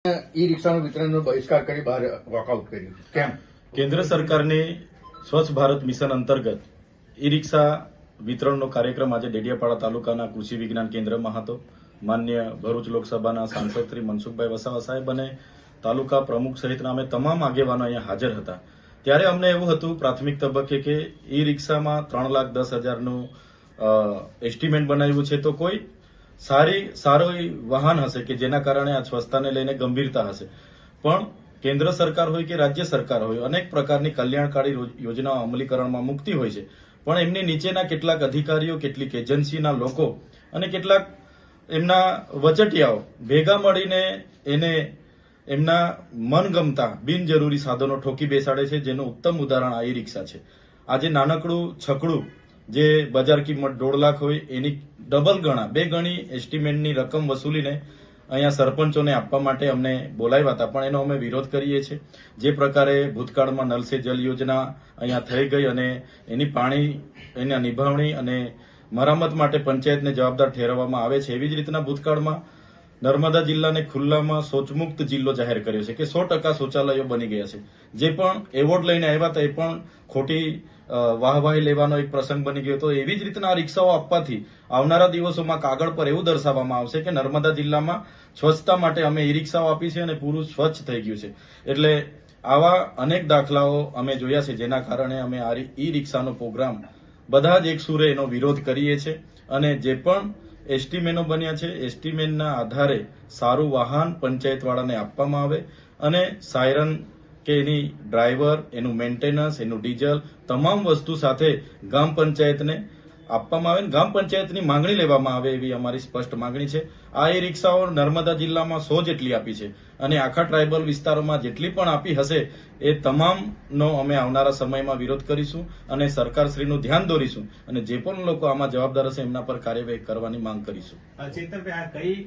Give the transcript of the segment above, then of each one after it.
ઈ રિક્ષાનું વિતરણનો બહિષ્કાર કરી બહાર વોકઆઉટ કર્યું. કેમ? કેન્દ્ર સરકારની સ્વચ્છ ભારત મિશન અંતર્ગત ઈ રિક્ષા વિતરણનો કાર્યક્રમ આજે ડેડિયાપાડા તાલુકાના કૃષિ વિજ્ઞાન કેન્દ્રમાં હતો. માન્ય ભરૂચ લોકસભાના સાંસદ શ્રી મનસુખભાઈ વસાવા સાહેબ અને તાલુકા પ્રમુખ સહિતના અમે તમામ આગેવાનો અહીંયા હાજર હતા. ત્યારે અમને એવું હતું પ્રાથમિક તબક્કે કે ઈ રિક્ષામાં 3,10,000નું એસ્ટિમેટ બનાવ્યું છે, તો કોઈ સારું વાહન હશે કે જેના કારણે આ સ્વચ્છતાને લઈને ગંભીરતા હશે. પણ કેન્દ્ર સરકાર હોય કે રાજ્ય સરકાર હોય, અનેક પ્રકારની કલ્યાણકારી યોજનાઓ અમલીકરણમાં મૂકતી હોય છે, પણ એમની નીચેના કેટલાક અધિકારીઓ, કેટલીક એજન્સીના લોકો અને કેટલાક એમના વચટિયાઓ ભેગા મળીને એને એમના મનગમતા બિનજરૂરી સાધનો ઠોકી બેસાડે છે, જેનું ઉત્તમ ઉદાહરણ આ ઈ રિક્ષા છે. આજે નાનકડું છકડું જે બજાર કિંમત 1.5 લાખ હોય એની ડબલ ગણા 2 ગણી એસ્ટિમેટની રકમ વસૂલીને અહીંયા સરપંચોને આપવા માટે અમને બોલાવ્યા હતા, પણ એનો અમે વિરોધ કરીએ છીએ. જે પ્રકારે ભૂતકાળમાં નલ સે જલ યોજના અહીંયા થઈ ગઈ અને એના નિભાવણી અને મરામત માટે પંચાયતને જવાબદાર ઠેરવવામાં આવે છે, એવી જ રીતના ભૂતકાળમાં નર્મદા જિલ્લાને ખુલ્લામાં શૌચમુક્ત જિલ્લો જાહેર કર્યો છે કે 100% શૌચાલયો બની ગયા છે. જે પણ એવોર્ડ લઈને આવ્યા હતા એ પણ ખોટી વાહવાહી લેવાનો એક પ્રસંગ બની ગયો હતો. એવી જ રીતના રિક્ષાઓ આપવાથી આવનારા દિવસોમાં કાગળ પર એવું દર્શાવવામાં આવશે કે નર્મદા જિલ્લામાં સ્વચ્છતા માટે અમે ઈ રિક્ષાઓ આપી છે અને પૂરું સ્વચ્છ થઈ ગયું છે. એટલે આવા અનેક દાખલાઓ અમે જોયા છે, જેના કારણે અમે આ ઈ રિક્ષાનો પ્રોગ્રામ બધા જ એક સુરે એનો વિરોધ કરીએ છીએ. અને જે પણ એસ્ટિમેનો બન્યા છે, એસ્ટિમેટના આધારે સારું વાહન પંચાયતવાળાને આપવામાં આવે અને સાયરન કે એની ડ્રાઈવર, એનું મેન્ટેનન્સ, એનું ડીઝલ, તમામ વસ્તુ સાથે ગ્રામ પંચાયતને આપવામાં આવે, ગ્રામ પંચાયતની માંગણી લેવામાં આવે, એવી અમારી સ્પષ્ટ માંગણી છે. આ ઈ રિક્ષાઓ નર્મદા જિલ્લામાં 100 જેટલી આપી છે અને આખા ટ્રાયબલ વિસ્તારોમાં જેટલી પણ આપી હશે એ તમામનો અમે આવનારા સમયમાં વિરોધ કરીશું અને સરકારશ્રીનું ધ્યાન દોરીશું અને જે પણ લોકો આમાં જવાબદાર હશે એમના પર કાર્યવાહી કરવાની માંગ કરીશું. ચેતનભાઈ,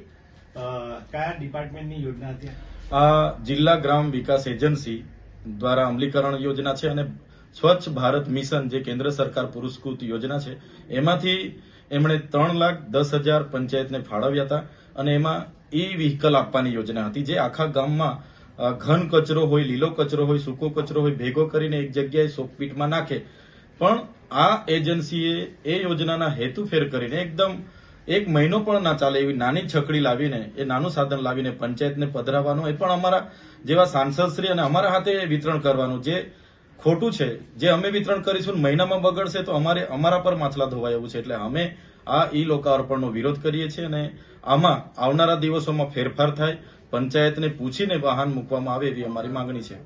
આ કયા ડિપાર્ટમેન્ટની યોજના હતી? આ જિલ્લા ગ્રામ વિકાસ એજન્સી દ્વારા અમલીકરણ યોજના છે અને સ્વચ્છ ભારત મિશન જે કેન્દ્ર સરકાર પુરસ્કૃત યોજના છે, એમાંથી એમણે 3,10,000 પંચાયતને ફાળવ્યા હતા અને એમાં ઈ વ્હીકલ આપવાની યોજના હતી, જે આખા ગામમાં ઘન કચરો હોય, લીલો કચરો હોય, સૂકો કચરો હોય, ભેગો કરીને એક જગ્યાએ શોકપીટમાં નાખે. પણ આ એજન્સીએ એ યોજનાના હેતુ ફેર કરીને એકદમ 1 મહિનો પણ ના ચાલે એવી નાની છકડી લાવીને, એ નાનું સાધન લાવીને પંચાયતને પધરાવવાનું, એ પણ અમારા જેવા સાંસદશ્રી અને અમારા હાથે વિતરણ કરવાનું, જે ખોટું છે. જે અમે વિતરણ કરીશું મહિનામાં બગડશે તો અમારા પર માછલા ધોવાય એવું છે. એટલે અમે આ ઈ લોકાર્પણનો વિરોધ કરીએ છીએ અને આમાં આવનારા દિવસોમાં ફેરફાર થાય, પંચાયતને પૂછીને વાહન મૂકવામાં આવે એવી અમારી માંગણી છે.